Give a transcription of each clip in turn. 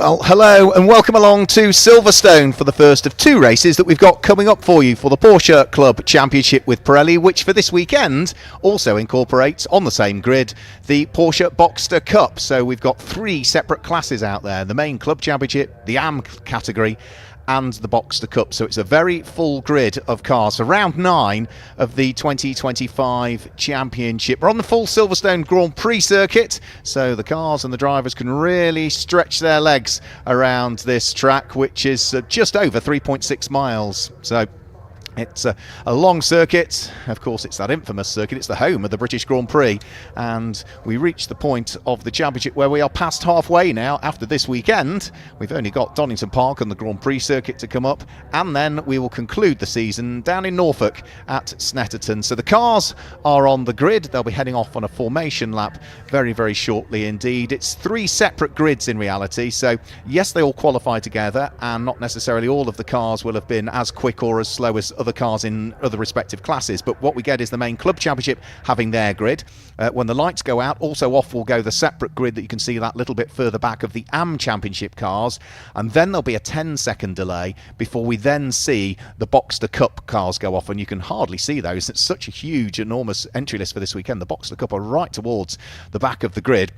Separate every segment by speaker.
Speaker 1: Well, hello and welcome along to Silverstone for the first of two races that we've got coming up for you for the Porsche Club Championship with Pirelli, which for this weekend also incorporates on the same grid the Porsche Boxster Cup. So we've got three separate classes out there: the main Club Championship, the AM category and the Boxster Cup. So it's a very full grid of cars for round 9 of the 2025 Championship. We're on the full Silverstone Grand Prix circuit, so the cars and the drivers can really stretch their legs around this track, which is just over 3.6 miles. So it's a long circuit. Of course, it's that infamous circuit. It's the home of the British Grand Prix, and we reach the point of the championship where we are past halfway now. After this weekend, we've only got Donington Park and the Grand Prix circuit to come up, and then we will conclude the season down in Norfolk at Snetterton. So the cars are on the grid. They'll be heading off on a formation lap very, very shortly indeed. It's three separate grids in reality, so yes, they all qualify together, and not necessarily all of the cars will have been as quick or as slow as other cars in other respective classes, but what we get is the main Club Championship having their grid. When the lights go out, also off will go the separate grid that you can see that little bit further back of the AM Championship cars, and then there'll be a 10-second delay before we then see the Boxster Cup cars go off, and you can hardly see those. It's such a huge, enormous entry list for this weekend. The Boxster Cup are right towards the back of the grid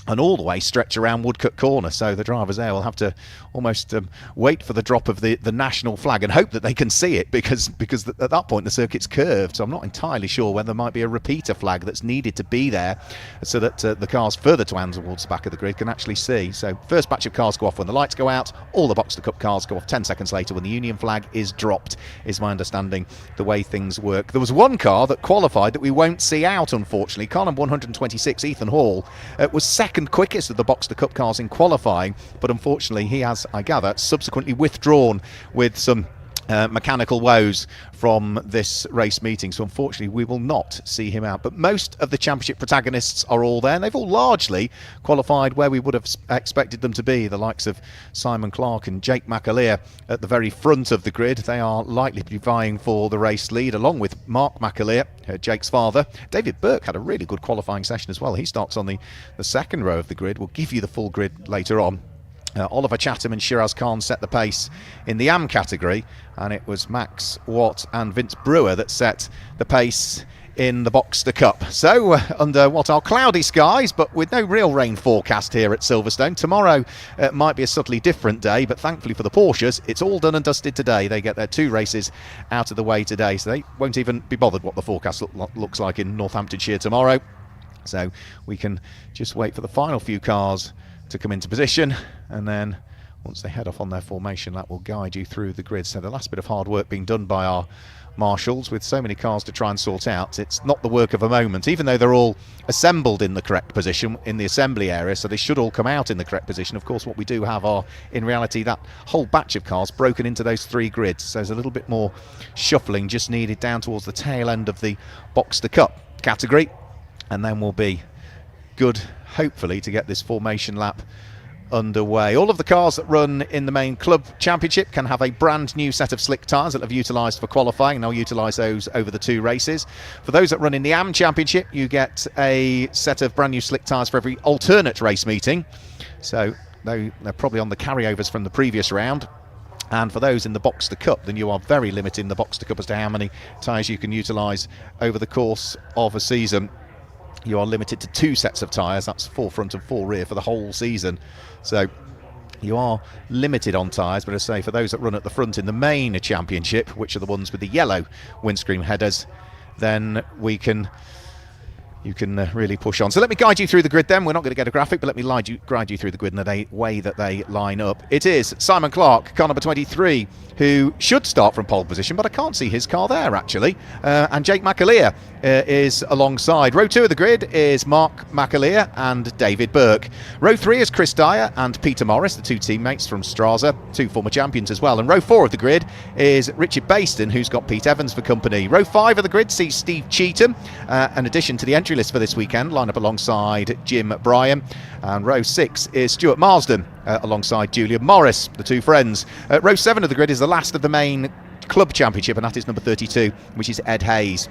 Speaker 1: and all the way stretch around Woodcut Corner, so the drivers there will have to almost wait for the drop of the national flag and hope that they can see it, because at that point the circuit's curved. So I'm not entirely sure whether there might be a repeater flag that's needed to be there so that the cars further towards the back of the grid can actually see. So first batch of cars go off when the lights go out. All the Boxster Cup cars go off 10 seconds later when the Union flag is dropped, is my understanding the way things work. There was one car that qualified that we won't see out, unfortunately. Car number 126, Ethan Hall, was second quickest of the Boxster Cup cars in qualifying, but unfortunately he has, I gather, subsequently withdrawn with some mechanical woes from this race meeting, so unfortunately we will not see him out. But most of the championship protagonists are all there, and they've all largely qualified where we would have expected them to be. The likes of Simon Clark and Jake McAleer at the very front of the grid. They are likely to be vying for the race lead, along with Mark McAleer, Jake's father. David Burke had a really good qualifying session as well. He starts on the second row of the grid. We'll give you the full grid later on. Oliver Chatham and Shiraz Khan set the pace in the AM category, and it was Max Watt and Vince Brewer that set the pace in the Boxster Cup. So under what are cloudy skies, but with no real rain forecast here at Silverstone. Tomorrow might be a subtly different day, but thankfully for the Porsches, it's all done and dusted today. They get their two races out of the way today, so they won't even be bothered what the forecast looks like in Northamptonshire tomorrow. So we can just wait for the final few cars to come into position, and then once they head off on their formation lap, we'll guide you through the grid. So the last bit of hard work being done by our marshals, with so many cars to try and sort out. It's not the work of a moment, even though they're all assembled in the correct position in the assembly area, so they should all come out in the correct position. Of course, what we do have are, in reality, that whole batch of cars broken into those three grids, so there's a little bit more shuffling just needed down towards the tail end of the Boxster Cup category, and then we'll be good, hopefully, to get this formation lap underway. All of the cars that run in the main Club Championship can have a brand new set of slick tyres that have utilised for qualifying, and they'll utilise those over the two races. For those that run in the AM Championship, you get a set of brand new slick tyres for every alternate race meeting, so they're probably on the carryovers from the previous round. And for those in the Boxster Cup, then you are very limited in the Boxster Cup as to how many tyres you can utilise over the course of a season. You are limited to 2 sets of tyres, that's 4 front and 4 rear for the whole season. So you are limited on tyres, but as I say, for those that run at the front in the main championship, which are the ones with the yellow windscreen headers, then you can really push on. So let me guide you through the grid then. We're not going to get a graphic, but let me guide you through the grid in the way that they line up. It is Simon Clark, car number 23, who should start from pole position, but I can't see his car there actually. And Jake McAleer is alongside. Row 2 of the grid is Mark McAleer and David Burke. Row 3 is Chris Dyer and Peter Morris, the two teammates from Strasser, two former champions as well. And row 4 of the grid is Richard Baston, who's got Pete Evans for company. Row 5 of the grid sees Steve Cheetham, in addition to the entry list for this weekend, line up alongside Jim Bryan. And row 6 is Stuart Marsden alongside Julian Morris, the two friends. Row 7 of the grid is the last of the main Club Championship, and that is number 32, which is Ed Hayes.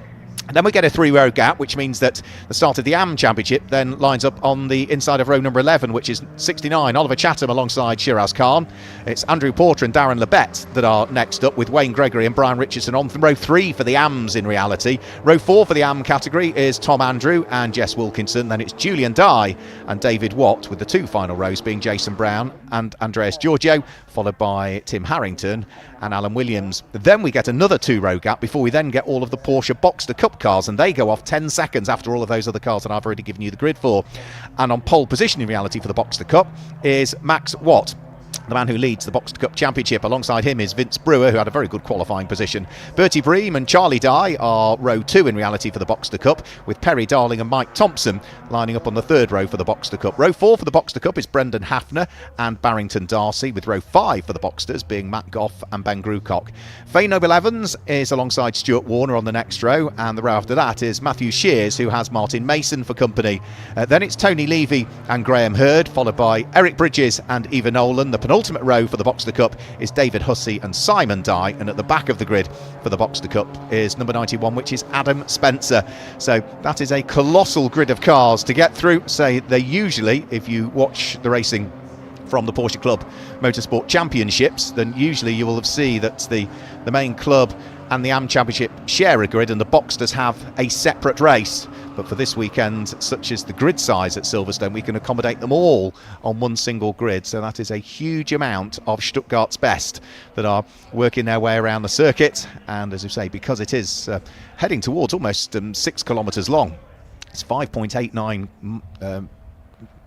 Speaker 1: And then we get a 3-row gap, which means that the start of the AM Championship then lines up on the inside of row number 11, which is 69, Oliver Chatham alongside Shiraz Khan. It's Andrew Porter and Darren Lebet that are next up, with Wayne Gregory and Brian Richardson on row 3 for the AMs in reality. Row 4 for the AM category is Tom Andrew and Jess Wilkinson. Then it's Julian Dye and David Watt, with the 2 final rows being Jason Brown and Andreas Giorgio, followed by Tim Harrington and Alan Williams. Then we get another 2-row gap before we then get all of the Porsche Boxster Cup cars, and they go off 10 seconds after all of those other cars that I've already given you the grid for. And on pole position in reality for the Boxster Cup is Max Watt, the man who leads the Boxster Cup Championship. Alongside him is Vince Brewer, who had a very good qualifying position. Bertie Bream and Charlie Dye are row 2 in reality for the Boxster Cup, with Perry Darling and Mike Thompson lining up on the 3rd row for the Boxster Cup. Row 4 for the Boxster Cup is Brendan Hafner and Barrington Darcy, with row 5 for the Boxsters being Matt Goff and Ben Grucock. Faye Noble Evans is alongside Stuart Warner on the next row, and the row after that is Matthew Shears, who has Martin Mason for company. Then it's Tony Levy and Graham Hurd, followed by Eric Bridges and Eva Nolan. The penultimate row for the Boxster Cup is David Hussey and Simon Dye, and at the back of the grid for the Boxster Cup is number 91, which is Adam Spencer. So that is a colossal grid of cars to get through. Say they usually, if you watch the racing from the Porsche Club Motorsport Championships, then usually you will have seen that the main club and the AM Championship share a grid and the Boxsters have a separate race. But for this weekend, such as the grid size at Silverstone, we can accommodate them all on one single grid. So that is a huge amount of Stuttgart's best that are working their way around the circuit. And as you say, because it is heading towards almost 6 kilometres long, it's 5.89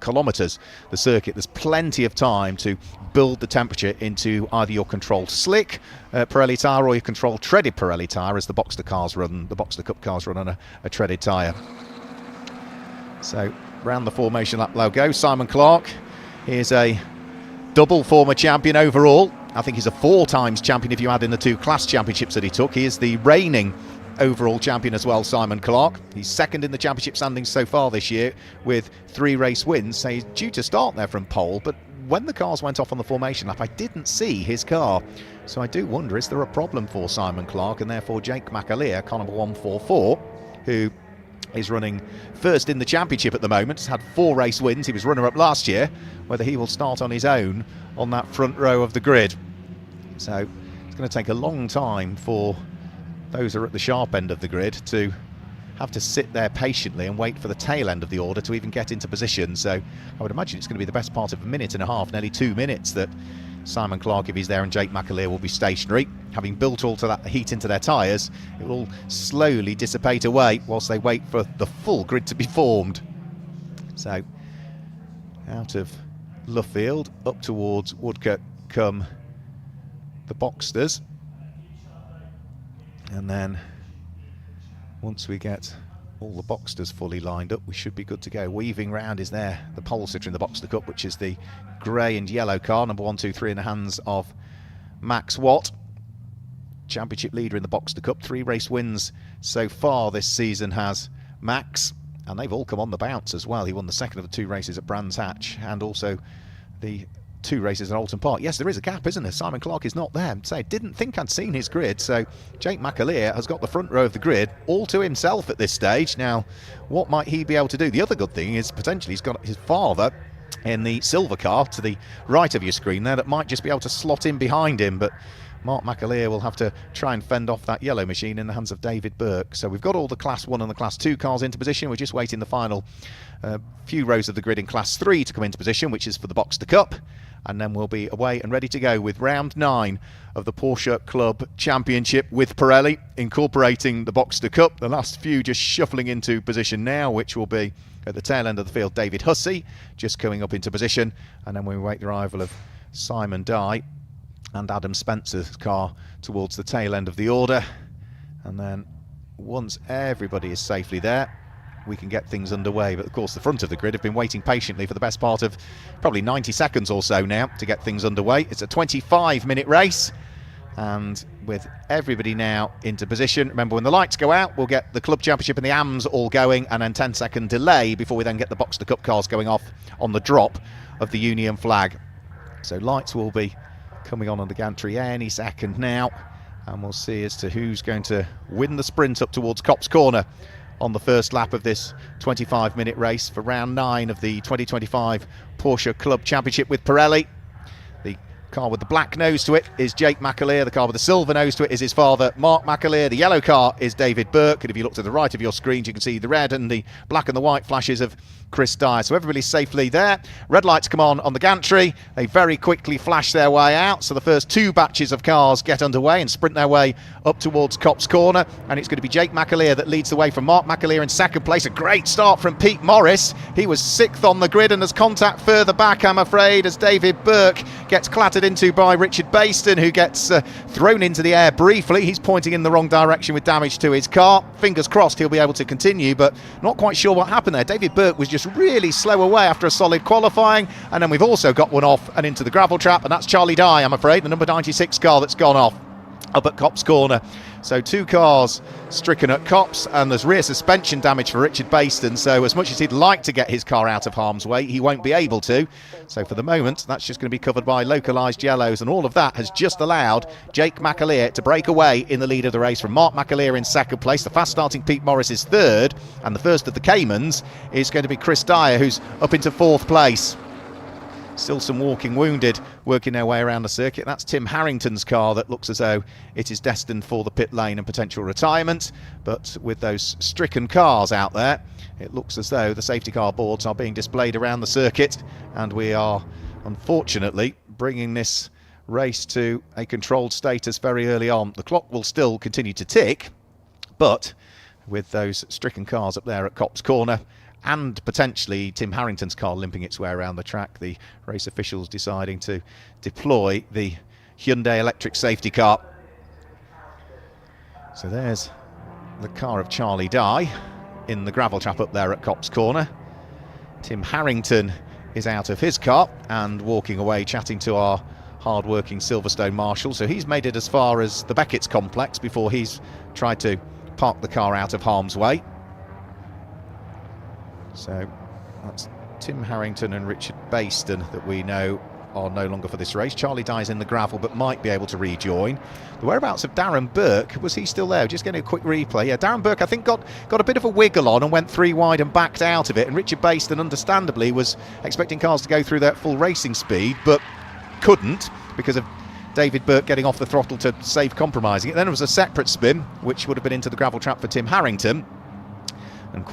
Speaker 1: kilometres, the circuit. There's plenty of time to build the temperature into either your controlled slick Pirelli tyre or your controlled treaded Pirelli tyre, as the Boxster Cup cars run on a treaded tyre. So round the formation lap logo, Simon Clark. He's a double former champion overall. I think he's a 4 times champion if you add in the 2 class championships that he took. He is the reigning overall champion as well, Simon Clark. He's 2nd in the championship standings so far this year with 3 race wins, so he's due to start there from pole. But when the cars went off on the formation lap, I didn't see his car, so I do wonder, is there a problem for Simon Clark? And therefore Jake McAleer, car number 144, who is running 1st in the championship at the moment, has had 4 race wins. He was runner-up last year. Whether he will start on his own on that front row of the grid. So it's going to take a long time for those who are at the sharp end of the grid to have to sit there patiently and wait for the tail end of the order to even get into position. So I would imagine it's going to be the best part of a minute and a half, nearly 2 minutes, that Simon Clark, if he's there, and Jake McAleer will be stationary. Having built all to that heat into their tyres, it will slowly dissipate away whilst they wait for the full grid to be formed. So out of Luffield up towards Woodcote come the Boxsters. And then once we get all the Boxsters fully lined up, we should be good to go. Weaving round is there, the pole sitter in the Boxster Cup, which is the grey and yellow car, number 1, 2, 3 in the hands of Max Watt. Championship leader in the Boxster Cup. 3 race wins so far this season has Max, and they've all come on the bounce as well. He won the 2nd of the 2 races at Brands Hatch and also the 2 races at Alton Park. Yes, there is a gap, isn't there? Simon Clark is not there. So I didn't think I'd seen his grid. So Jake McAleer has got the front row of the grid all to himself at this stage. Now, what might he be able to do? The other good thing is potentially he's got his father in the silver car to the right of your screen there that might just be able to slot in behind him. But Mark McAleer will have to try and fend off that yellow machine in the hands of David Burke. So we've got all the Class 1 and the Class 2 cars into position. We're just waiting the final few rows of the grid in Class 3 to come into position, which is for the Boxster Cup. And then we'll be away and ready to go with round 9 of the Porsche Club Championship with Pirelli, incorporating the Boxster Cup. The last few just shuffling into position now, which will be at the tail end of the field, David Hussey just coming up into position. And then we wait the arrival of Simon Dye and Adam Spencer's car towards the tail end of the order. And then once everybody is safely there, we can get things underway. But of course the front of the grid have been waiting patiently for the best part of probably 90 seconds or so now to get things underway. It's a 25-minute race, and with everybody now into position. Remember, when the lights go out, we'll get the Club Championship and the AMs all going, and then 10-second delay before we then get the Boxster Cup cars going off on the drop of the Union flag. So lights will be coming on the gantry any second now, And we'll see as to who's going to win the sprint up towards Copse Corner on the first lap of this 25-minute race for round 9 of the 2025 Porsche Club Championship with Pirelli. The car with the black nose to it is Jake McAleer. The car with the silver nose to it is his father, Mark McAleer. The yellow car is David Burke. And if you look to the right of your screen, you can see the red and the black and the white flashes of Chris Dyer. So everybody's safely there. Red lights come on the gantry. They very quickly flash their way out. So the first 2 batches of cars get underway and sprint their way up towards Copse Corner. And it's going to be Jake McAleer that leads the way from Mark McAleer in second place. A great start from Pete Morris. He was 6th on the grid and has contact further back, I'm afraid, as David Burke gets clattered into by Richard Bayston, who gets thrown into the air briefly. He's pointing in the wrong direction with damage to his car. Fingers crossed he'll be able to continue, but not quite sure what happened there. David Burke was just really slow away after a solid qualifying, and then we've also got one off and into the gravel trap, and that's Charlie Dye, I'm afraid, the number 96 car that's gone off up at Copse Corner. So 2 cars stricken at Copse, and there's rear suspension damage for Richard Bayston. So as much as he'd like to get his car out of harm's way, he won't be able to. So for the moment, that's just going to be covered by localised yellows, and all of that has just allowed Jake McAleer to break away in the lead of the race from Mark McAleer in second place. The fast starting Pete Morris is third, and the first of the Caymans is going to be Chris Dyer, who's up into 4th place. Still some walking wounded working their way around the circuit. That's Tim Harrington's car that looks as though it is destined for the pit lane and potential retirement. But with those stricken cars out there, it looks as though the safety car boards are being displayed around the circuit, and we are unfortunately bringing this race to a controlled status very early on. The clock will still continue to tick, but with those stricken cars up there at Copse Corner, and potentially Tim Harrington's car limping its way around the track, the race officials deciding to deploy the Hyundai electric safety car. So there's the car of Charlie Dye in the gravel trap up there at Copse Corner. Tim Harrington is out of his car and walking away chatting to our hard-working Silverstone marshal. So he's made it as far as the Beckett's complex before he's tried to park the car out of harm's way. So that's Tim Harrington and Richard Bayston that we know are no longer for this race. Charlie Dye's in the gravel but might be able to rejoin. The whereabouts of Darren Burke, was he still there? Just getting a quick replay. Yeah, Darren Burke I think got a bit of a wiggle on and went 3 wide and backed out of it, and Richard Bayston understandably was expecting cars to go through that full racing speed but couldn't because of David Burke getting off the throttle to save compromising it. Then there was a separate spin which would have been into the gravel trap for Tim Harrington, and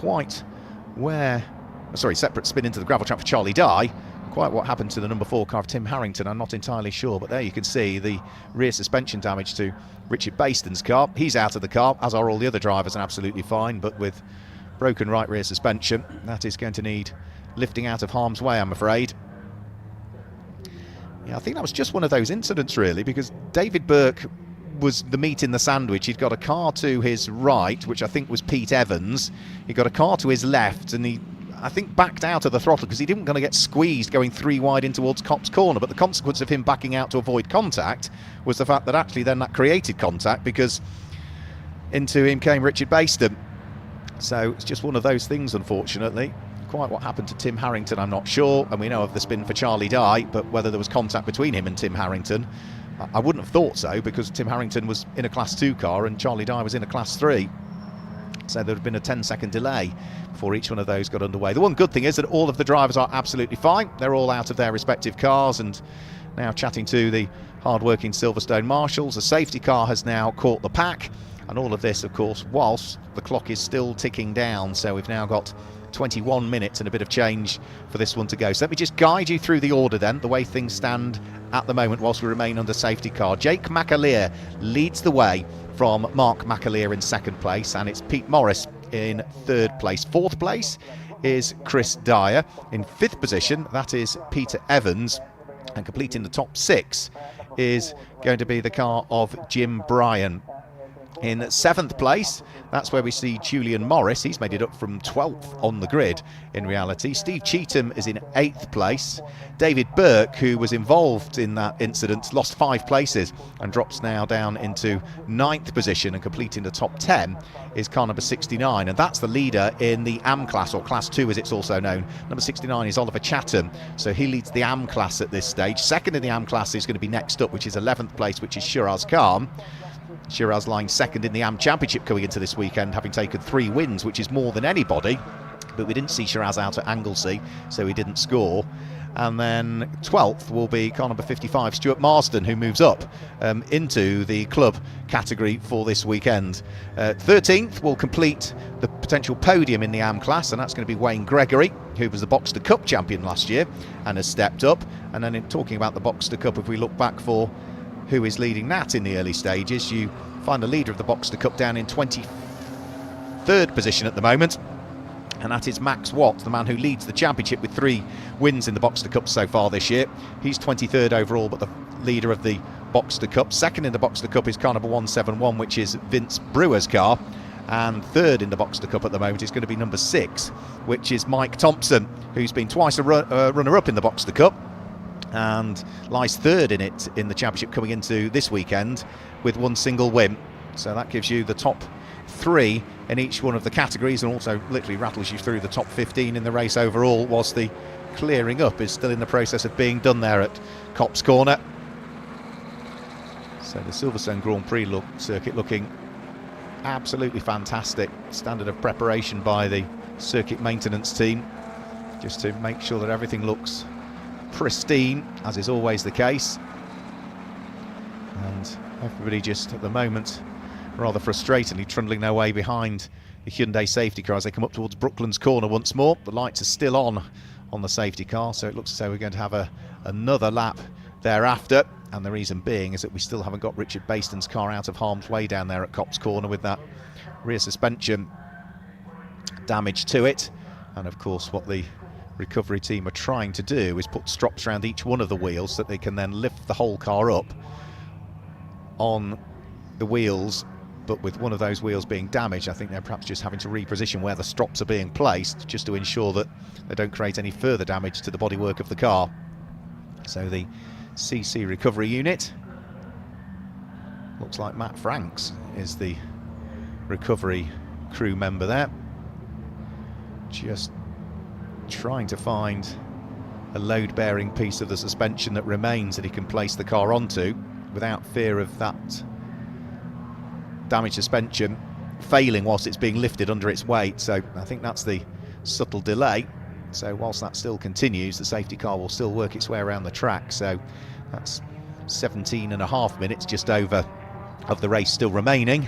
Speaker 1: separate spin into the gravel trap for Charlie Dye. Quite what happened to the number 4 car of Tim Harrington, I'm not entirely sure, but there you can see the rear suspension damage to Richard Bayston's car. He's out of the car, as are all the other drivers, and absolutely fine, but with broken right rear suspension, that is going to need lifting out of harm's way, I'm afraid. Yeah, I think that was just one of those incidents really, because David Burke was the meat in the sandwich. He'd got a car to his right, which I think was Pete Evans. He got a car to his left, and he, I think, backed out of the throttle because he didn't want to get squeezed going 3 wide in towards Copse Corner. But the consequence of him backing out to avoid contact was the fact that actually then that created contact, because into him came Richard Bayston. So it's just one of those things, unfortunately. Quite what happened to Tim Harrington, I'm not sure, and we know of the spin for Charlie Dye, but whether there was contact between him and Tim Harrington, I wouldn't have thought so, because Tim Harrington was in a Class 2 car and Charlie Dye was in a Class 3. So there would have been a 10-second delay before each one of those got underway. The one good thing is that all of the drivers are absolutely fine. They're all out of their respective cars and now chatting to the hard-working Silverstone marshals. The safety car has now caught the pack, and all of this, of course, whilst the clock is still ticking down. So we've now got 21 minutes and a bit of change for this one to go. So let me just guide you through the order then, the way things stand at the moment whilst we remain under safety car. Jake McAleer leads the way from Mark McAleer in second place, and it's Pete Morris in third place. Fourth place is Chris Dyer. In fifth position, that is Peter Evans, and completing the top 6 is going to be the car of Jim Bryan. In 7th place, that's where we see Julian Morris. He's made it up from 12th on the grid in reality. Steve Cheetham is in 8th place. David Burke, who was involved in that incident, lost 5 places and drops now down into 9th position, and completing the top 10 is car number 69, and that's the leader in the AM class, or Class 2 as it's also known. Number 69 is Oliver Chatham, so he leads the AM class at this stage. Second in the AM class is going to be next up, which is 11th place, which is Shiraz Khan. Shiraz lying second in the AM Championship coming into this weekend, having taken 3 wins, which is more than anybody. But we didn't see Shiraz out at Anglesey, so he didn't score. And then 12th will be car number 55, Stuart Marsden, who moves up into the club category for this weekend. 13th will complete the potential podium in the AM class, and that's going to be Wayne Gregory, who was the Boxster Cup champion last year and has stepped up. And then in talking about the Boxster Cup, if we look back for who is leading that in the early stages, you find the leader of the Boxster Cup down in 23rd position at the moment. And that is Max Watt, the man who leads the championship with 3 wins in the Boxster Cup so far this year. He's 23rd overall, but the leader of the Boxster Cup. Second in the Boxster Cup is car number 171, which is Vince Brewer's car. And third in the Boxster Cup at the moment is going to be number 6, which is Mike Thompson, who's been twice a runner-up in the Boxster Cup and lies third in it in the championship coming into this weekend with 1 single win. So that gives you the top 3 in each one of the categories, and also literally rattles you through the top 15 in the race overall, whilst the clearing up is still in the process of being done there at Copse Corner. So the Silverstone Grand Prix circuit looking absolutely fantastic. Standard of preparation by the circuit maintenance team, just to make sure that everything looks pristine, as is always the case. And everybody just at the moment rather frustratingly trundling their way behind the Hyundai safety car as they come up towards Brooklands Corner once more. The lights are still on the safety car, so it looks as though we're going to have another lap thereafter. And the reason being is that we still haven't got Richard Baston's car out of harm's way down there at Copse Corner with that rear suspension damage to it. And of course what the recovery team are trying to do is put strops around each one of the wheels so that they can then lift the whole car up on the wheels. But with one of those wheels being damaged, I think they're perhaps just having to reposition where the strops are being placed, just to ensure that they don't create any further damage to the bodywork of the car. So the CC recovery unit, looks like Matt Franks is the recovery crew member there, just trying to find a load-bearing piece of the suspension that remains that he can place the car onto without fear of that damaged suspension failing whilst it's being lifted under its weight. So I think that's the subtle delay. So whilst that still continues, the safety car will still work its way around the track. So that's 17.5 minutes just over of the race still remaining.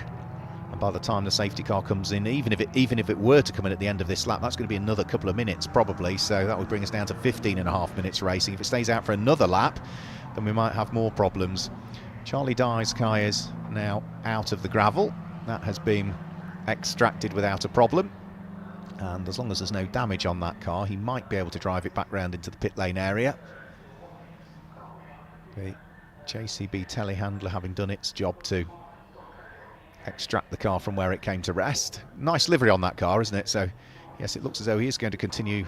Speaker 1: And by the time the safety car comes in, even if it were to come in at the end of this lap, that's going to be another couple of minutes probably. So that would bring us down to 15.5 minutes racing. If it stays out for another lap, then we might have more problems. Charlie Dye's car is now out of the gravel. That has been extracted without a problem. And as long as there's no damage on that car, he might be able to drive it back round into the pit lane area. The JCB telehandler having done its job to extract the car from where it came to rest. Nice livery on that car, isn't it? So yes, it looks as though he is going to continue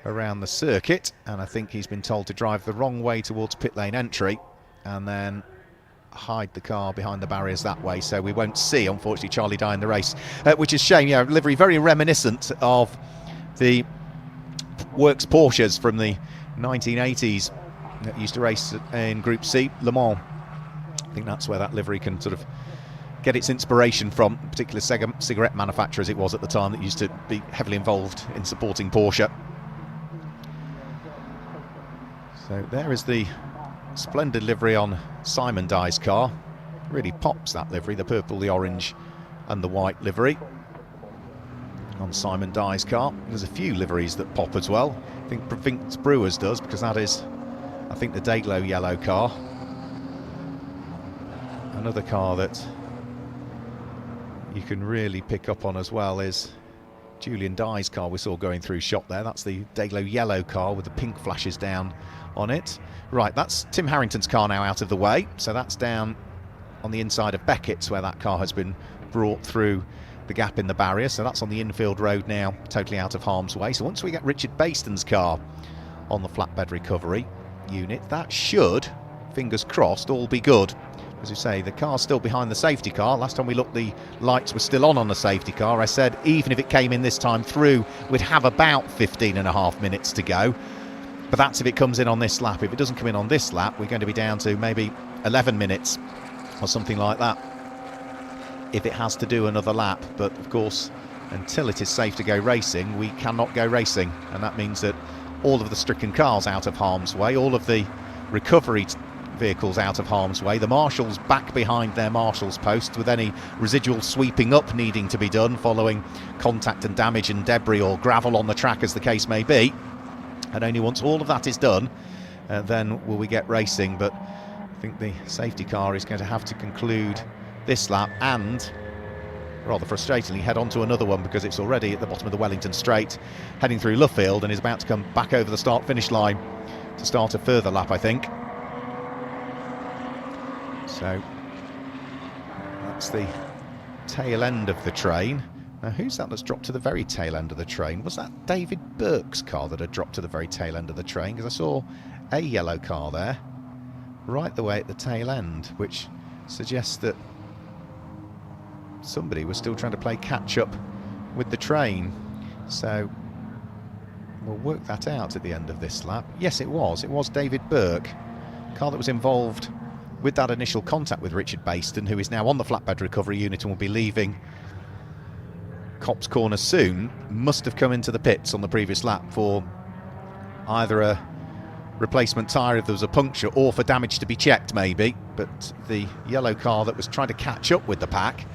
Speaker 1: around the circuit, and I think he's been told to drive the wrong way towards pit lane entry and then hide the car behind the barriers that way, so we won't see, unfortunately, Charlie Dye in the race, which is a shame. Yeah, livery very reminiscent of the Works Porsches from the 1980s that used to race in Group C, Le Mans. I think that's where that livery can sort of get its inspiration from, particular cigarette manufacturers it was at the time that used to be heavily involved in supporting Porsche. So there is the splendid livery on Simon Dye's car. Really pops, that livery, the purple, the orange and the white livery on Simon Dye's car. There's a few liveries that pop as well. I think Vince Brewer's does, because that is, I think, the Dayglow yellow car. Another car that you can really pick up on as well is Julian Dye's car we saw going through shot there. That's the Dayglow yellow car with the pink flashes down on it. Right, that's Tim Harrington's car now out of the way, so that's down on the inside of Beckett's where that car has been brought through the gap in the barrier, so that's on the infield road now, totally out of harm's way. So once we get Richard Baston's car on the flatbed recovery unit, that should, fingers crossed, all be good. As you say, the car's still behind the safety car. Last time we looked, the lights were still on the safety car. I said even if it came in this time through, we'd have about 15.5 minutes to go. But that's if it comes in on this lap. If it doesn't come in on this lap, we're going to be down to maybe 11 minutes or something like that. if it has to do another lap. But of course, until it is safe to go racing, we cannot go racing, and that means that all of the stricken cars out of harm's way, all of the recovery vehicles out of harm's way, the marshals back behind their marshals posts with any residual sweeping up needing to be done following contact and damage and debris or gravel on the track, as the case may be. And only once all of that is done, then will we get racing. But I think the safety car is going to have to conclude this lap and, rather frustratingly, head on to another one, because it's already at the bottom of the Wellington Straight, heading through Luffield, and is about to come back over the start-finish line to start a further lap, I think. So that's the tail end of the train. Now, who's that that's dropped to the very tail end of the train? Was that David Burke's car that had dropped to the very tail end of the train? Because I saw a yellow car there, right the way at the tail end, which suggests that somebody was still trying to play catch-up with the train. So we'll work that out at the end of this lap. Yes, it was David Burke, car that was involved with that initial contact with Richard Baston, who is now on the flatbed recovery unit and will be leaving Copse Corner soon. Must have come into the pits on the previous lap for either a replacement tyre if there was a puncture, or for damage to be checked maybe. But the yellow car that was trying to catch up with the pack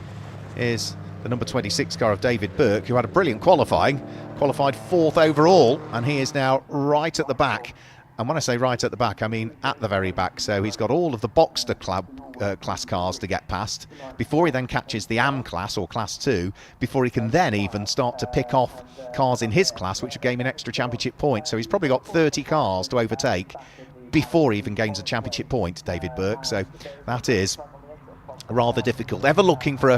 Speaker 1: is the number 26 car of David Burke, who had a brilliant qualifying, qualified 4th overall, and he is now right at the back. And when I say right at the back, I mean at the very back. So he's got all of the Boxster class cars to get past before he then catches the AM class, or Class 2, before he can then even start to pick off cars in his class, which are gaining extra championship points. So he's probably got 30 cars to overtake before he even gains a championship point, David Burke. So that is rather difficult. Ever looking for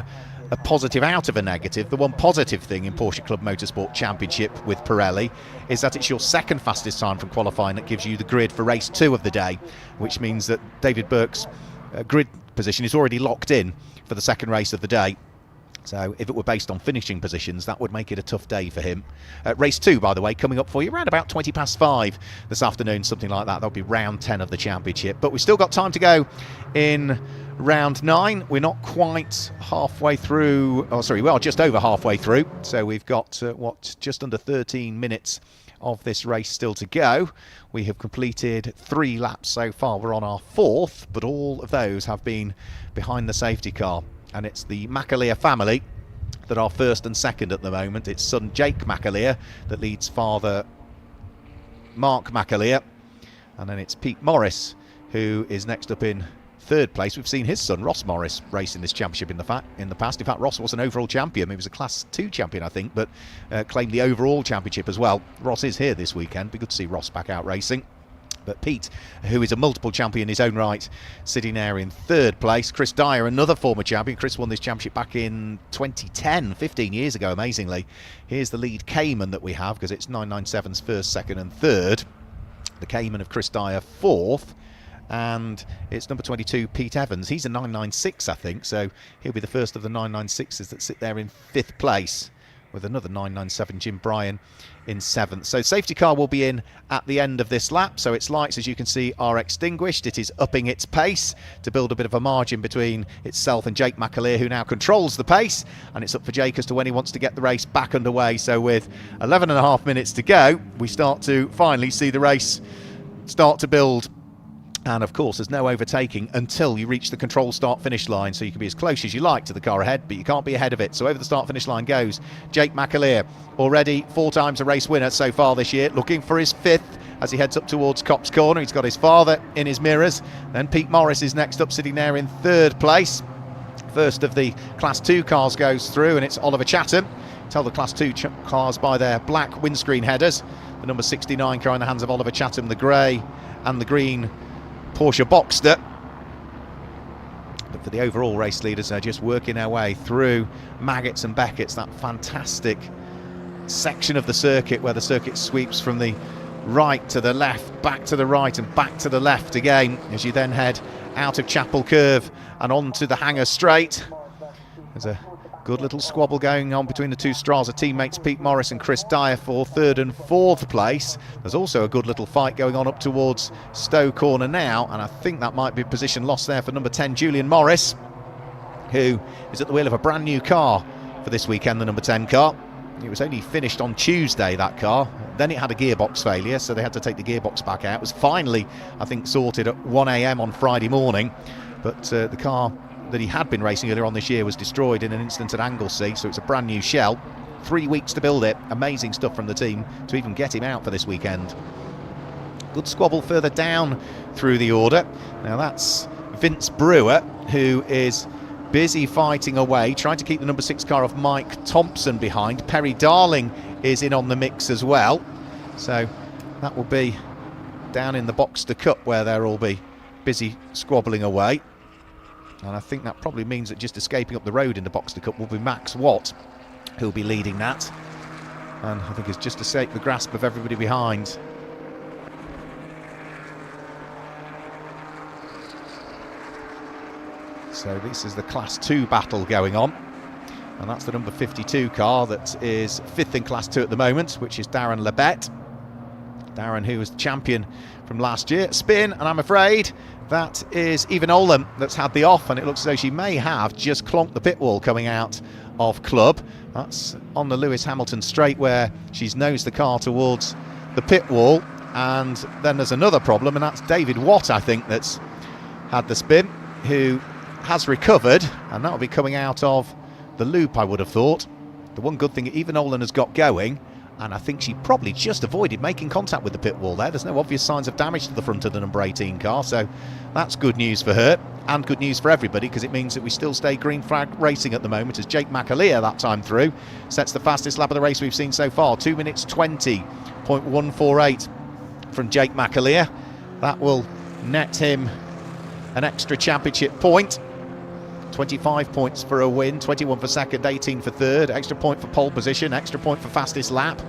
Speaker 1: a positive out of a negative, the one positive thing in Porsche Club Motorsport Championship with Pirelli is that it's your second fastest time from qualifying that gives you the grid for race 2 of the day, which means that David Burke's grid position is already locked in for the second race of the day. So if it were based on finishing positions, that would make it a tough day for him. Race 2, by the way, coming up for you around about 5:20 this afternoon, something like that. That'll be round 10 of the championship. But we've still got time to go in round 9. We're not quite halfway through. Oh, sorry, we are just over halfway through. So we've got, just under 13 minutes of this race still to go. We have completed 3 laps so far. We're on our 4th, but all of those have been behind the safety car. And it's the McAleer family that are first and second at the moment. It's son Jake McAleer that leads father Mark McAleer. And then it's Pete Morris, who is next up in 3rd place. We've seen his son Ross Morris race in this championship in the past. In fact, Ross was an overall champion. He was a Class 2 champion, I think, but claimed the overall championship as well. Ross is here this weekend. Be good to see Ross back out racing. But Pete, who is a multiple champion in his own right, sitting there in 3rd place. Chris Dyer, another former champion. Chris won this championship back in 2010, 15 years ago, amazingly. Here's the lead Cayman that we have, because it's 997's 1st, 2nd and 3rd. The Cayman of Chris Dyer 4th. And it's number 22, Pete Evans. He's a 996, I think, so he'll be the first of the 996s that sit there in 5th place, with another 997, Jim Bryan, in 7th. So safety car will be in at the end of this lap. So its lights, as you can see, are extinguished. It is upping its pace to build a bit of a margin between itself and Jake McAleer, who now controls the pace. And it's up for Jake as to when he wants to get the race back underway. So with 11.5 minutes to go, we start to finally see the race start to build. And of course, there's no overtaking until you reach the control start finish line, so you can be as close as you like to the car ahead, but you can't be ahead of it. So over the start finish line goes Jake McAleer, already 4 times a race winner so far this year, looking for his 5th as he heads up towards Copse Corner. He's got his father in his mirrors. Then Pete Morris is next up, sitting there in 3rd place. First of the Class 2 cars goes through, and it's Oliver Chatham. Tell the Class 2 cars by their black windscreen headers. The number 69 car in the hands of Oliver Chatham, the grey and the green Porsche Boxster. But for the overall race leaders, they're just working our way through Maggotts and Beckett's, that fantastic section of the circuit where the circuit sweeps from the right to the left, back to the right and back to the left again, as you then head out of Chapel Curve and onto the Hanger Straight. There's a good little squabble going on between the two Strasser teammates, Pete Morris and Chris Dyer, for 3rd and 4th place. There's also a good little fight going on up towards Stowe Corner now, and I think that might be position lost there for number 10, Julian Morris. who is at the wheel of a brand new car for this weekend, the number 10 car. It was only finished on Tuesday, that car. Then it had a gearbox failure, so they had to take the gearbox back out. It was finally, I think, sorted at 1 a.m. on Friday morning, but the car that he had been racing earlier on this year was destroyed in an incident at Anglesey, so it's a brand new shell. 3 weeks to build it. Amazing stuff from the team to even get him out for this weekend. Good squabble further down through the order. Now that's Vince Brewer, who is busy fighting away, trying to keep the number 6 car of Mike Thompson behind. Perry Darling is in on the mix as well. So that will be down in the Boxster Cup, where they'll all be busy squabbling away. And I think that probably means that just escaping up the road in the Boxster Cup will be Max Watt, who'll be leading that. And I think it's just to escape the grasp of everybody behind. So this is the Class 2 battle going on, and that's the number 52 car that is 5th in Class 2 at the moment, which is Darren Lebet. Darren, who was the champion from last year. Spin, and I'm afraid that is Eva Nolan that's had the off, and it looks as though she may have just clonked the pit wall coming out of club. That's on the Lewis Hamilton straight, where she's nosed the car towards the pit wall. And then there's another problem, and that's David Watt, I think, that's had the spin, who has recovered, and that'll be coming out of the loop, I would have thought. The one good thing Eva Nolan has got going, and I think she probably just avoided making contact with the pit wall there. There's no obvious signs of damage to the front of the number 18 car, so that's good news for her, and good news for everybody, because it means that we still stay green flag racing at the moment, as Jake McAleer, that time through, sets the fastest lap of the race we've seen so far. 2 minutes 20.148 from Jake McAleer. That will net him an extra championship point. 25 points for a win, 21 for second, 18 for third, extra point for pole position, extra point for fastest lap,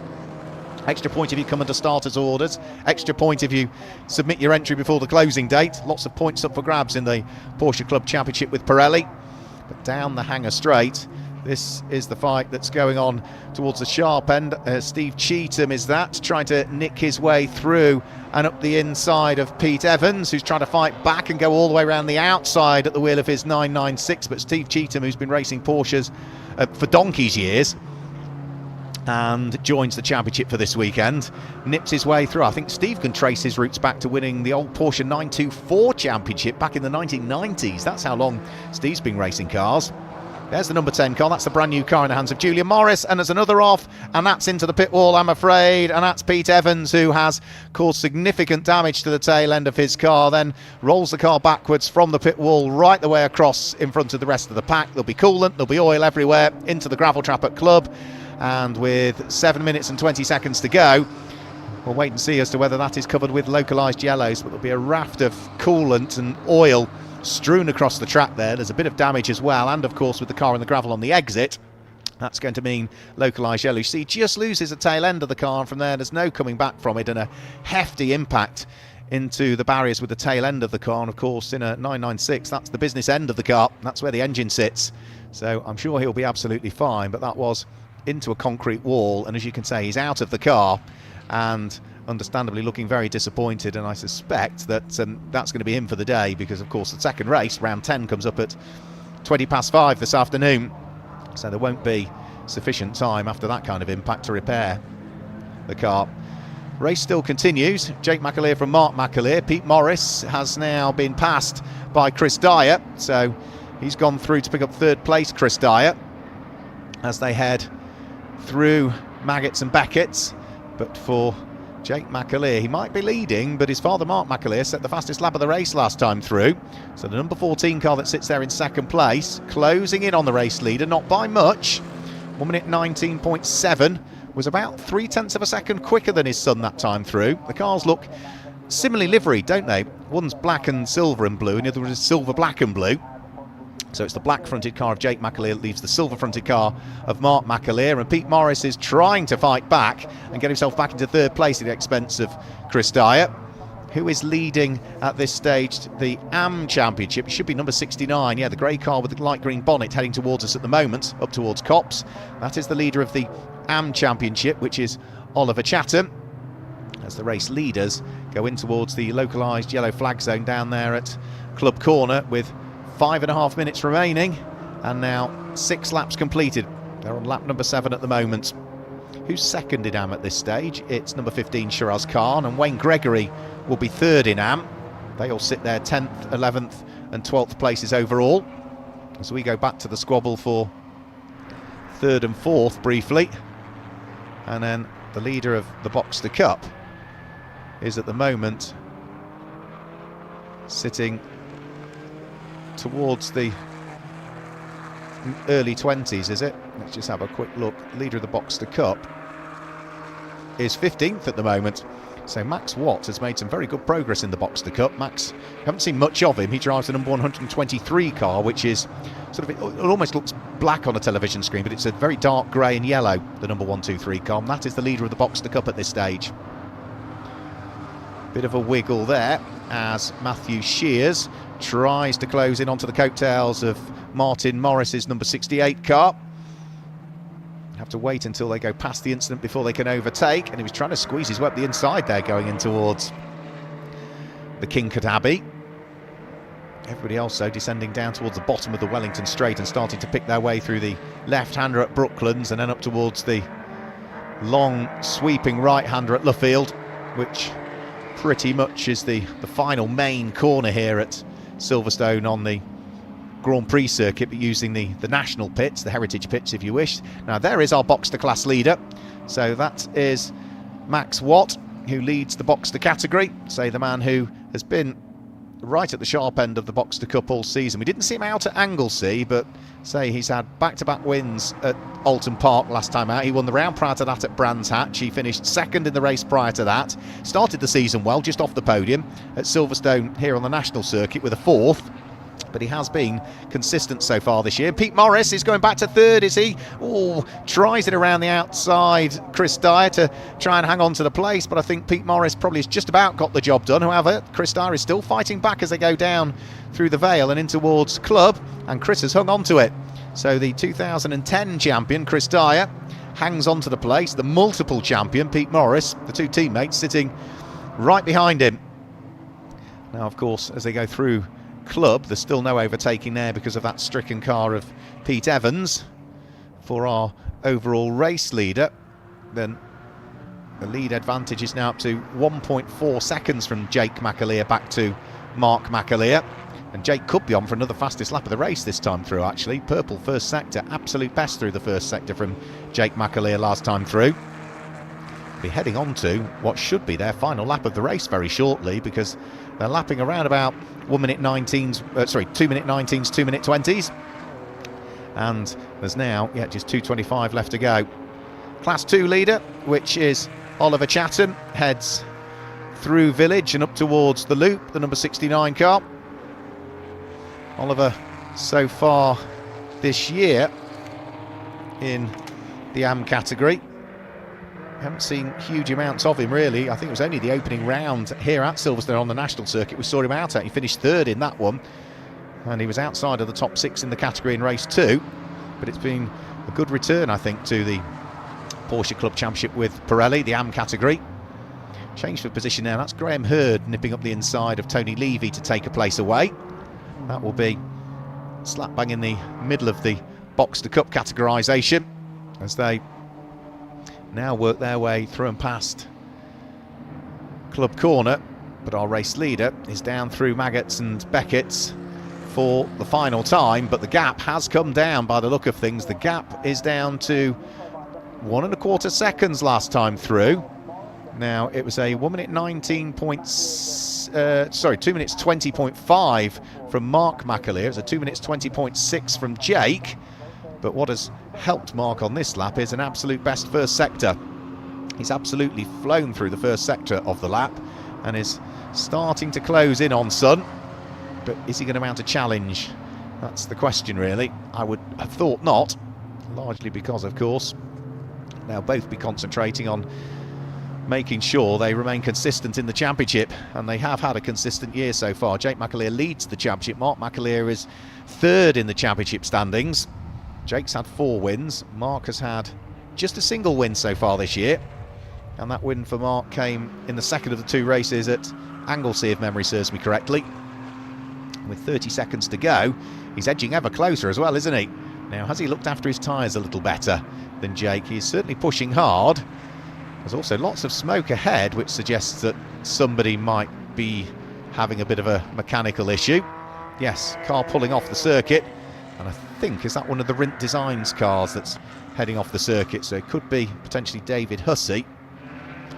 Speaker 1: extra point if you come under starters orders, extra point if you submit your entry before the closing date. Lots of points up for grabs in the Porsche Club Championship with Pirelli. But down the hanger straight, this is the fight that's going on towards the sharp end. Steve Cheetham is that, trying to nick his way through and up the inside of Pete Evans, who's trying to fight back and go all the way around the outside at the wheel of his 996. But Steve Cheetham, who's been racing Porsches for donkey's years and joins the championship for this weekend, nips his way through. I think Steve can trace his roots back to winning the old Porsche 924 championship back in the 1990s. That's how long Steve's been racing cars. There's the number 10 car. That's the brand new car in the hands of Julia Morris. And there's another off, and that's into the pit wall, I'm afraid. And that's Pete Evans, who has caused significant damage to the tail end of his car, then rolls the car backwards from the pit wall right the way across in front of the rest of the pack. There'll be coolant, there'll be oil everywhere, into the gravel trap at club. And with 7 minutes and 20 seconds to go, we'll wait and see as to whether that is covered with localised yellows. But there'll be a raft of coolant and oil strewn across the track there. There's a bit of damage as well, and of course with the car in the gravel on the exit, that's going to mean localised yellow. See, just loses the tail end of the car, and from there there's no coming back from it, and a hefty impact into the barriers with the tail end of the car. And of course in a 996, that's the business end of the car, that's where the engine sits, so I'm sure he'll be absolutely fine. But that was into a concrete wall, and as you can say, he's out of the car and understandably looking very disappointed, and I suspect that that's going to be him for the day, because of course the second race, round 10, comes up at 5:20 this afternoon, so there won't be sufficient time after that kind of impact to repair the car. Race still continues. Jake McAleer from Mark McAleer. Pete Morris has now been passed by Chris Dyer, so he's gone through to pick up third place, Chris Dyer, as they head through Maggots and Beckett's. But for Jake McAleer, he might be leading, but his father Mark McAleer set the fastest lap of the race last time through. So the number 14 car that sits there in second place, closing in on the race leader, not by much. 1 minute 19.7, was about 0.3 of a second quicker than his son that time through. The cars look similarly liveried, don't they? One's black and silver and blue, and the other is silver, black and blue. So it's the black-fronted car of Jake McAleer that leaves the silver-fronted car of Mark McAleer, and Pete Morris is trying to fight back and get himself back into third place at the expense of Chris Dyer, who is leading at this stage the AM Championship. It should be number 69, yeah, the grey car with the light green bonnet heading towards us at the moment, up towards Copse. That is the leader of the AM Championship, which is Oliver Chatham, as the race leaders go in towards the localised yellow flag zone down there at Club Corner with 5.5 minutes remaining. And now 6 laps completed. They're on lap number 7 at the moment. Who's second in AM at this stage? It's number 15, Shiraz Khan, and Wayne Gregory will be third in AM. They all sit there 10th, 11th and 12th places overall. As we go back to the squabble for 3rd and 4th briefly. And then the leader of the Boxster Cup is at the moment sitting towards the early 20s, is it? Let's just have a quick look. Leader of the Boxster Cup is 15th at the moment. So Max Watt has made some very good progress in the Boxster Cup. Max, haven't seen much of him. He drives the number 123 car, which is sort of, it almost looks black on a television screen, but it's a very dark grey and yellow, the number 123 car. And that is the leader of the Boxster Cup at this stage. Bit of a wiggle there as Matthew Shears tries to close in onto the coattails of Martin Morris's number 68 car. Have to wait until they go past the incident before they can overtake, and he was trying to squeeze his way up the inside there going in towards the Kincard Abbey. Everybody else though descending down towards the bottom of the Wellington Straight and starting to pick their way through the left-hander at Brooklands and then up towards the long sweeping right-hander at Luffield, which pretty much is the final main corner here at Silverstone on the Grand Prix circuit, but using the national pits, the heritage pits if you wish. Now there is our Boxster class leader, so that is Max Watt, who leads the Boxster category, say the man who has been right at the sharp end of the Boxster Cup all season. We didn't see him out at Anglesey, but say he's had back-to-back wins at Alton Park last time out. He won the round prior to that at Brands Hatch. He finished second in the race prior to that. Started the season well, just off the podium at Silverstone here on the national circuit with a 4th. But he has been consistent so far this year. Pete Morris is going back to 3rd, is he? Oh, tries it around the outside, Chris Dyer, to try and hang on to the place, but I think Pete Morris probably has just about got the job done. However, Chris Dyer is still fighting back as they go down through the Vale and in towards Club, and Chris has hung on to it. So the 2010 champion, Chris Dyer, hangs on to the place. The multiple champion, Pete Morris, the two teammates sitting right behind him. Now, of course, as they go through Club, there's still no overtaking there because of that stricken car of Pete Evans for our overall race leader. Then the lead advantage is now up to 1.4 seconds from Jake McAleer back to Mark McAleer, and Jake could be on for another fastest lap of the race this time through. Actually, purple first sector, absolute best through the first sector from Jake McAleer last time through. Be heading on to what should be their final lap of the race very shortly, because they're lapping around about 1 minute 19s, 2 minute 19s, 2 minute 20s. And there's now, just 2:25 left to go. Class 2 leader, which is Oliver Chatham, heads through Village and up towards the Loop, the number 69 car. Oliver, so far this year in the AM category, haven't seen huge amounts of him really. I think it was only the opening round here at Silverstone on the national circuit we saw him out at. He finished 3rd in that one, and he was outside of the top 6 in the category in race 2. But it's been a good return, I think, to the Porsche Club Championship with Pirelli, the AM category. Change for position now. That's Graham Hurd nipping up the inside of Tony Levy to take a place away. That will be slap bang in the middle of the Boxster Cup categorisation as they now work their way through and past Club Corner. But our race leader is down through Maggots and Beckett's for the final time, but the gap has come down by the look of things. The gap is down to 1 1/4 seconds last time through. Now it was a 1 minute 19 points, 2 minutes 20.5 from Mark McAleer. It was a 2 minutes 20.6 from Jake. But what has helped Mark on this lap is an absolute best first sector. He's absolutely flown through the first sector of the lap and is starting to close in on Sun. But is he going to mount a challenge? That's the question really. I would have thought not, largely because, of course, they'll both be concentrating on making sure they remain consistent in the championship, and they have had a consistent year so far. Jake McAleer leads the championship. Mark McAleer is 3rd in the championship standings. Jake's had 4 wins. Mark has had just a single win so far this year, and that win for Mark came in the second of the 2 races at Anglesey, if memory serves me correctly. With 30 seconds to go, he's edging ever closer as well, isn't he? Now, has he looked after his tyres a little better than Jake? He's certainly pushing hard. There's also lots of smoke ahead, which suggests that somebody might be having a bit of a mechanical issue. Yes, car pulling off the circuit, and I think, is that one of the Rint Designs cars that's heading off the circuit? So it could be potentially David Hussey,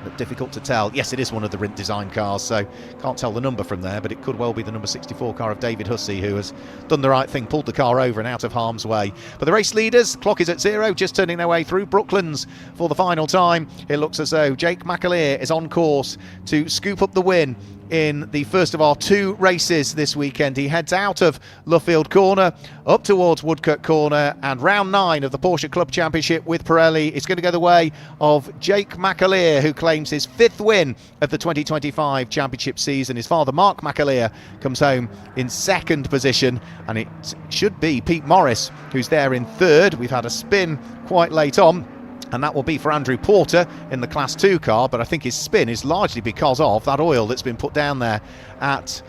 Speaker 1: but difficult to tell. Yes, it is one of the Rint Design cars, so can't tell the number from there, but it could well be the number 64 car of David Hussey, who has done the right thing, pulled the car over and out of harm's way. But the race leaders, clock is at 0, just turning their way through Brooklands for the final time. It looks as though Jake McAleer is on course to scoop up the win in the first of our 2 races this weekend. He heads out of Luffield Corner, up towards Woodcut Corner, and round 9 of the Porsche Club Championship with Pirelli is going to go the way of Jake McAleer, who claims his 5th win of the 2025 championship season. His father, Mark McAleer, comes home in 2nd position, and it should be Pete Morris who's there in 3rd. We've had a spin quite late on, and that will be for Andrew Porter in the Class 2 car, but I think his spin is largely because of that oil that's been put down there at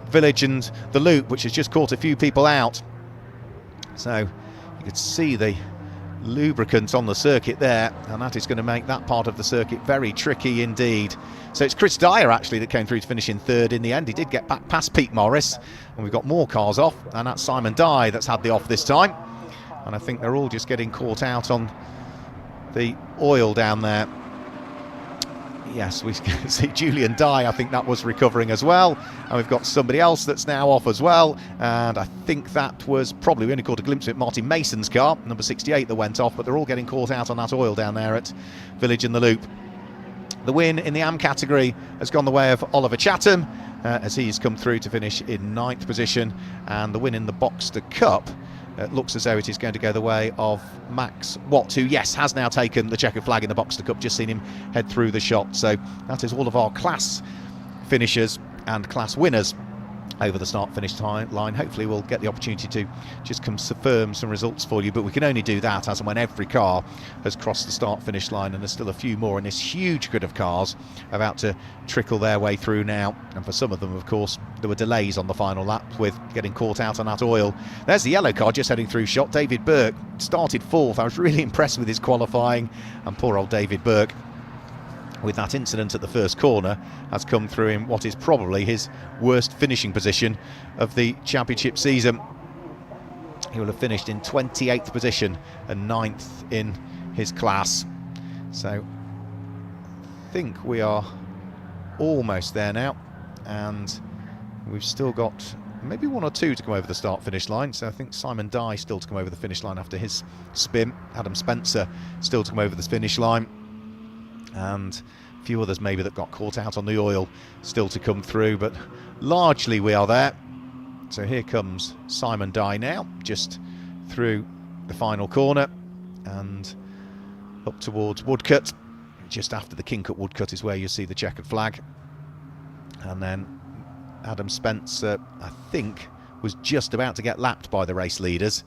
Speaker 1: Village and the Loop, which has just caught a few people out. So you could see the lubricant on the circuit there, and that is going to make that part of the circuit very tricky indeed. So it's Chris Dyer actually that came through to finish in 3rd in the end. He did get back past Pete Morris, and we've got more cars off, and that's Simon Dye that's had the off this time. And I think they're all just getting caught out on the oil down there. Yes, we can see Julian Dye, I think that was recovering as well, and we've got somebody else that's now off as well, and I think that was probably, we only caught a glimpse of it, Martin Mason's car, number 68, that went off, but they're all getting caught out on that oil down there at Village and the Loop. The win in the AM category has gone the way of Oliver Chatham, as he's come through to finish in 9th position, and the win in the Boxster Cup looks as though it is going to go the way of Max Watt, who, yes, has now taken the checkered flag in the Boxster Cup. Just seen him head through the shot. So that is all of our class finishers and class winners over the start-finish line. Hopefully we'll get the opportunity to just confirm some results for you, but we can only do that as and when every car has crossed the start-finish line, and there's still a few more in this huge grid of cars about to trickle their way through now. And for some of them, of course, there were delays on the final lap with getting caught out on that oil. There's the yellow car just heading through shot. David Burke started 4th. I was really impressed with his qualifying, and poor old David Burke, with that incident at the first corner, has come through in what is probably his worst finishing position of the championship season. He will have finished in 28th position and 9th in his class. So I think we are almost there now, and we've still got maybe 1 or 2 to come over the start-finish line. So I think Simon Dye still to come over the finish line after his spin. Adam Spencer still to come over the finish line, and a few others maybe that got caught out on the oil still to come through, but largely we are there. So here comes Simon Dye now, just through the final corner and up towards Woodcut. Just after the Kingcut Woodcut is where you see the checkered flag, and then Adam Spencer, I think, was just about to get lapped by the race leaders,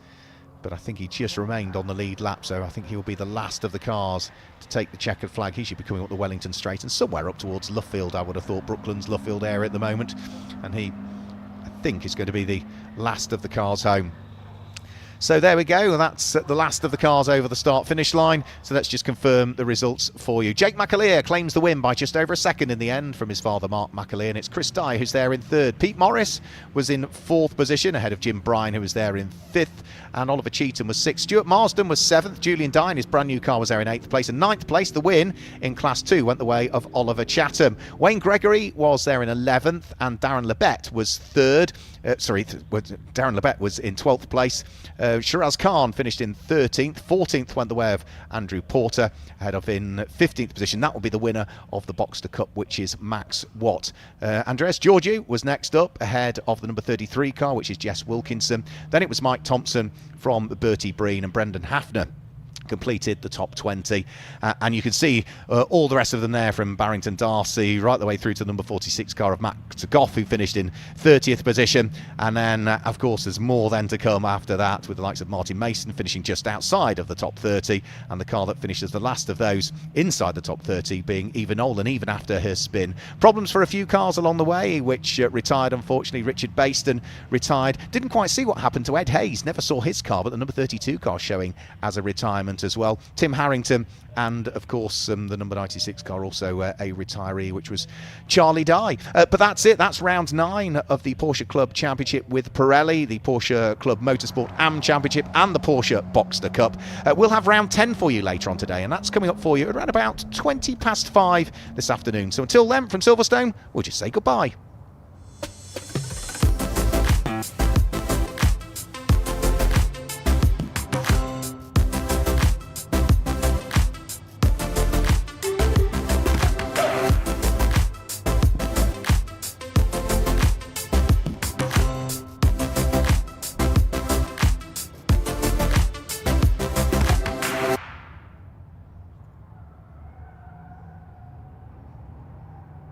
Speaker 1: but I think he just remained on the lead lap, so I think he will be the last of the cars to take the checkered flag. He should be coming up the Wellington Straight and somewhere up towards Luffield, I would have thought, Brooklands, Luffield area at the moment, and he, I think, is going to be the last of the cars home. So there we go, that's the last of the cars over the start-finish line. So let's just confirm the results for you. Jake McAleer claims the win by just over a second in the end from his father, Mark McAleer, and it's Chris Dye who's there in 3rd. Pete Morris was in 4th position, ahead of Jim Bryan, who was there in 5th, and Oliver Cheetham was 6th. Stuart Marsden was 7th. Julian Dye, his brand new car, was there in 8th place. And 9th place, the win in Class 2 went the way of Oliver Chatham. Wayne Gregory was there in 11th, and Darren Lebet was 3rd. Darren Lebet was in 12th place. Shiraz Khan finished in 13th. 14th went the way of Andrew Porter, ahead of in 15th position. That will be the winner of the Boxster Cup, which is Max Watt. Andreas Georgiou was next up, ahead of the number 33 car, which is Jess Wilkinson. Then it was Mike Thompson from Bertie Breen, and Brendan Hafner completed the top 20, and you can see all the rest of them there, from Barrington Darcy right the way through to the number 46 car of Max Goff, who finished in 30th position. And then of course there's more then to come after that, with the likes of Martin Mason finishing just outside of the top 30, and the car that finishes the last of those inside the top 30 being Eva Nolan, even after her spin. Problems for a few cars along the way, which retired unfortunately. Richard Baston retired. Didn't quite see what happened to Ed Hayes, never saw his car, but the number 32 car showing as a retirement as well. Tim Harrington, and of course the number 96 car also a retiree, which was Charlie Dye. But that's it. That's round 9 of the Porsche Club Championship with Pirelli, the Porsche Club Motorsport AM Championship, and the Porsche Boxster Cup. We'll have round 10 for you later on today, and that's coming up for you around about 5:20 this afternoon. So until then, from Silverstone, we'll just say goodbye.